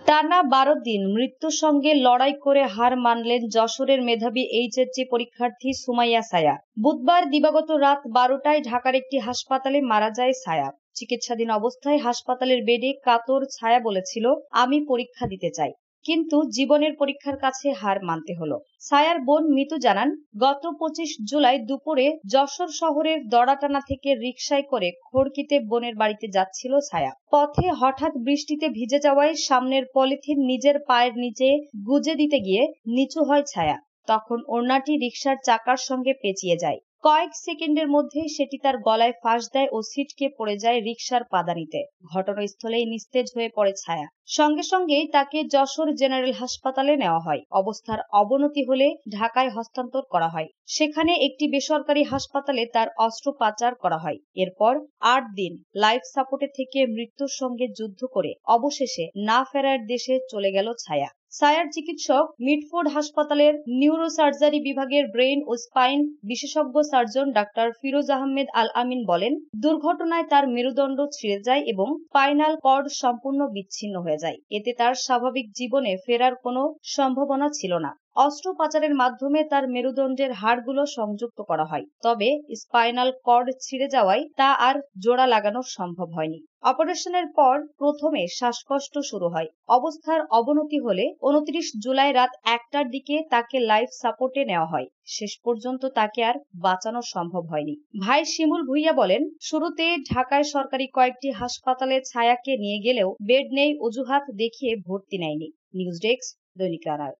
টানা ১২ দিন মৃত্যুর সঙ্গে লড়াই করে হার মানলেন যশোরের মেধাবী এইচএসসি পরীক্ষার্থী সুমাইয়া সায়া। বুধবার দিবাগত রাত ১২টায় ঢাকার একটি হাসপাতালে মারা যায় সায়া। চিকিৎসাধীন অবস্থায় হাসপাতালের বেডে কাতর ছায়া বলেছিল, আমি পরীক্ষা দিতে চাই, কিন্তু জীবনের পরীক্ষার কাছে হার মানতে হলো। সায়ার বোন মিতু জানান, গত ২৫ জুলাই দুপুরে যশোর শহরের দড়াটানা থেকে রিকশায় করে খড়কিতে বোনের বাড়িতে যাচ্ছিল ছায়া। পথে হঠাৎ বৃষ্টিতে ভিজে যাওয়ায় সামনের পলিথিন নিজের পায়ের নিচে গুজে দিতে গিয়ে নিচু হয় ছায়া। তখন ওড়নাটি রিকশার চাকার সঙ্গে পেঁচিয়ে যায়। কয়েক সেকেন্ডের মধ্যে সেটি তার গলায় ফাঁস দেয় ও ছিটকে পড়ে যায় রিকশার পাদানিতে। ঘটনাস্থলেই নিস্তেজ হয়ে পড়ে ছায়া। সঙ্গে সঙ্গেই তাকে যশোর জেনারেল হাসপাতালে নেওয়া হয়। অবস্থার অবনতি হলে ঢাকায় হস্তান্তর করা হয়। সেখানে একটি বেসরকারি হাসপাতালে তার অস্ত্রোপচার করা হয়। এরপর ৮ দিন লাইফ সাপোর্টে থেকে মৃত্যুর সঙ্গে যুদ্ধ করে অবশেষে না ফেরার দেশে চলে গেল ছায়া। সায়ার চিকিৎসক মিটফোর্ড হাসপাতালের নিউরোসার্জারি বিভাগের ব্রেইন ও স্পাইন বিশেষজ্ঞ সার্জন ডাক্তার ফিরোজ আহমেদ আল আমিন বলেন, দুর্ঘটনায় তার মেরুদণ্ড ছিঁড়ে যায় এবং স্পাইনাল কর্ড সম্পূর্ণ বিচ্ছিন্ন হয়ে যায়। এতে তার স্বাভাবিক জীবনে ফেরার কোনো সম্ভাবনা ছিল না। অস্ত্রোপচারের মাধ্যমে তার মেরুদণ্ডের হাড়গুলো সংযুক্ত করা হয়, তবে স্পাইনাল কর্ড ছিঁড়ে যাওয়ায় তা আর জোড়া লাগানো সম্ভব হয়নি। অপারেশনের পর প্রথমে শ্বাসকষ্ট শুরু হয়। অবস্থার অবনতি হলে ২৯ জুলাই রাত ১টার দিকে তাকে লাইফ সাপোর্টে নেওয়া হয়। শেষ পর্যন্ত তাকে আর বাঁচানো সম্ভব হয়নি। ভাই শিমুল ভুইয়া বলেন, শুরুতে ঢাকায় সরকারি কয়েকটি হাসপাতালে ছায়াকে নিয়ে গেলেও বেড নেই অজুহাত দেখিয়ে ভর্তি নেয়নি। নিউজ ডেস্ক, দৈনিক রানার।